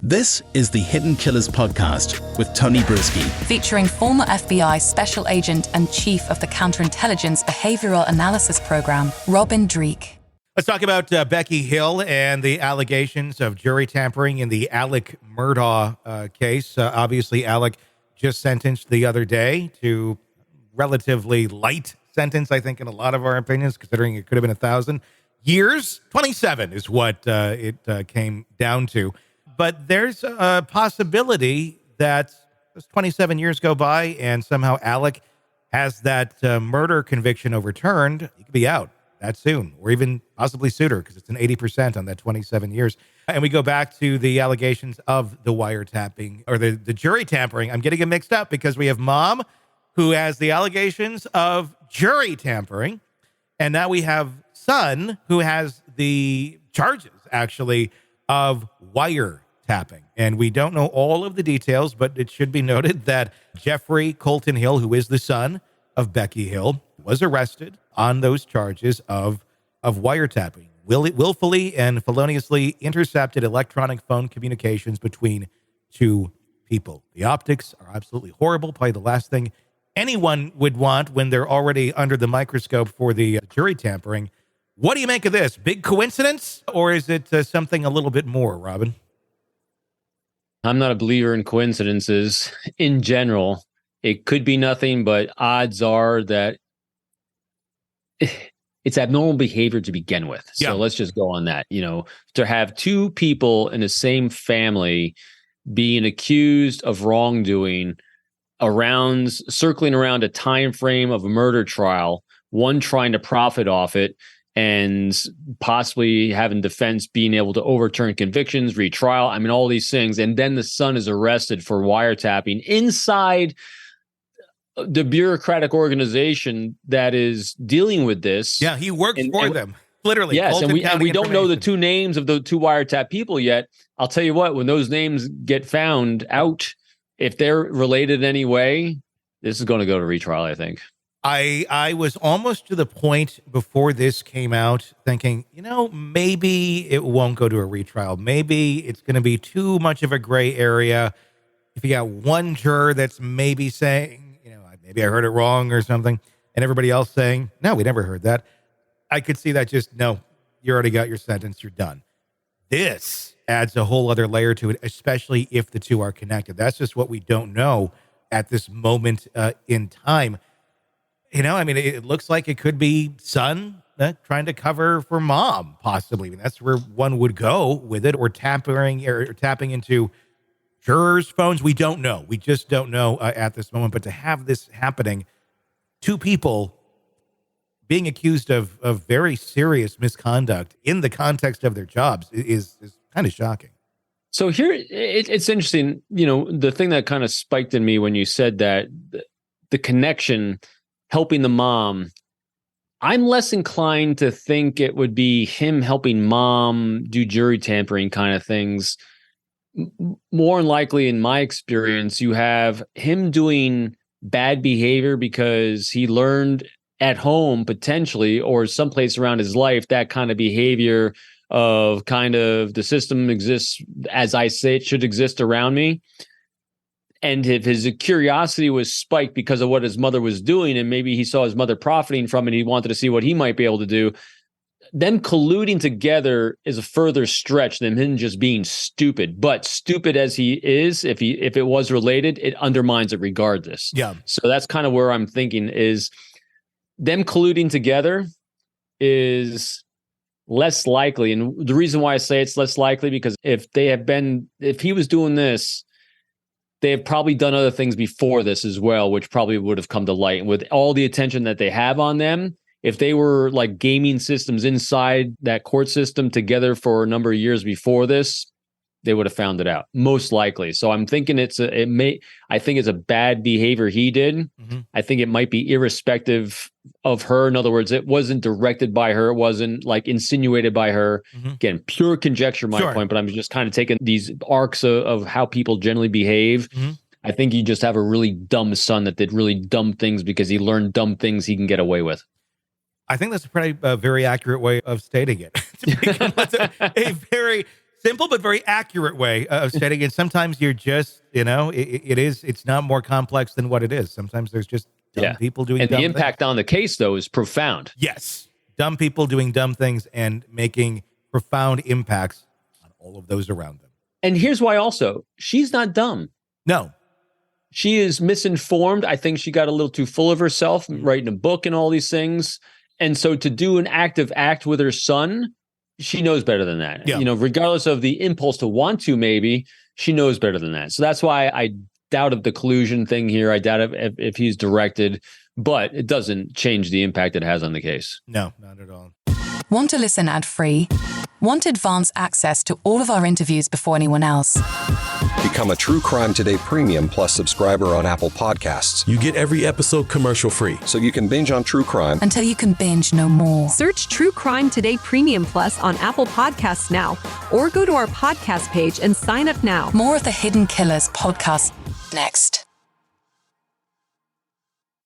This is the Hidden Killers podcast with Tony Brueski. Featuring former FBI Special Agent and Chief of the Counterintelligence Behavioral Analysis Program, Robin Dreeke. Let's talk about Becky Hill and the allegations of jury tampering in the Alex Murdaugh case. Obviously, Alec just sentenced the other day to relatively light sentence, I think, in a lot of our opinions, considering it could have been 1,000 years. 27 is what it came down to. But there's a possibility that those 27 years go by and somehow Alec has that murder conviction overturned. He could be out that soon, or even possibly sooner, because it's an 80% on that 27 years. And we go back to the allegations of the wiretapping or the jury tampering. I'm getting it mixed up because we have mom who has the allegations of jury tampering. And now we have son who has the charges, actually, of wiretapping. And we don't know all of the details, but it should be noted that Jeffrey Colton Hill, who is the son of Becky Hill, was arrested on those charges of wiretapping, willfully and feloniously intercepted electronic phone communications between two people. The optics are absolutely horrible, probably the last thing anyone would want when they're already under the microscope for the jury tampering. What do you make of this? Big coincidence, or is it something a little bit more, Robin? I'm not a believer in coincidences in general. It could be nothing, but odds are that it's abnormal behavior to begin with. So let's just go on that. You know, to have two people in the same family being accused of wrongdoing circling around a time frame of a murder trial, one trying to profit off it, and possibly having defense being able to overturn convictions, retrial. I mean, all these things. And then the son is arrested for wiretapping inside the bureaucratic organization that is dealing with this. Yeah, he works for them, literally. Yes, and we don't know the two names of the two wiretap people yet. I'll tell you what, when those names get found out, if they're related in any way, this is going to go to retrial, I think. I was almost to the point before this came out thinking, maybe it won't go to a retrial. Maybe it's going to be too much of a gray area. If you got one juror that's maybe saying, maybe I heard it wrong or something, and everybody else saying, no, we never heard that, I could see that just, no, you already got your sentence, you're done. This adds a whole other layer to it, especially if the two are connected. That's just what we don't know at this moment in time. It looks like it could be son trying to cover for mom, possibly. I mean, that's where one would go with it, or tapping into jurors' phones. We don't know. We just don't know at this moment. But to have this happening, two people being accused of very serious misconduct in the context of their jobs is kind of shocking. So here, it's interesting. The thing that kind of spiked in me when you said that, the connection helping the mom, I'm less inclined to think it would be him helping mom do jury tampering kind of things. More than likely, in my experience, you have him doing bad behavior because he learned at home, potentially, or someplace around his life, that kind of behavior of kind of the system exists as I say it should exist around me. And if his curiosity was spiked because of what his mother was doing, and maybe he saw his mother profiting from it, he wanted to see what he might be able to do, them colluding together is a further stretch than him just being stupid. But stupid as he is, if it was related, it undermines it regardless. Yeah. So that's kind of where I'm thinking is them colluding together is less likely. And the reason why I say it's less likely, because if he was doing this, they have probably done other things before this as well, which probably would have come to light. And with all the attention that they have on them, if they were like gaming systems inside that court system together for a number of years before this, they would have found it out, most likely. So I'm thinking I think it's a bad behavior he did. Mm-hmm. I think it might be irrespective of her. In other words, it wasn't directed by her. It wasn't like insinuated by her. Mm-hmm. Again, pure conjecture, my point, but I'm just kind of taking these arcs of how people generally behave. Mm-hmm. I think you just have a really dumb son that did really dumb things because he learned dumb things he can get away with. I think that's a pretty very accurate way of stating it. A very simple but very accurate way of stating it. Sometimes you're just, it's not more complex than what it is. Sometimes there's just dumb people doing dumb things. And the impact on the case, though, is profound. Yes. Dumb people doing dumb things and making profound impacts on all of those around them. And here's why also, she's not dumb. No. She is misinformed. I think she got a little too full of herself, writing a book and all these things. And so to do an active act with her son, she knows better than that. Yeah. Regardless of the impulse to want to, maybe, she knows better than that. So that's why I doubt of the collusion thing here. I doubt if he's directed, but it doesn't change the impact it has on the case. No, not at all. Want to listen ad-free? Want advanced access to all of our interviews before anyone else? Become a True Crime Today Premium Plus subscriber on Apple Podcasts. You get every episode commercial-free. So you can binge on true crime until you can binge no more. Search True Crime Today Premium Plus on Apple Podcasts now, or go to our podcast page and sign up now. More of the Hidden Killers podcast next.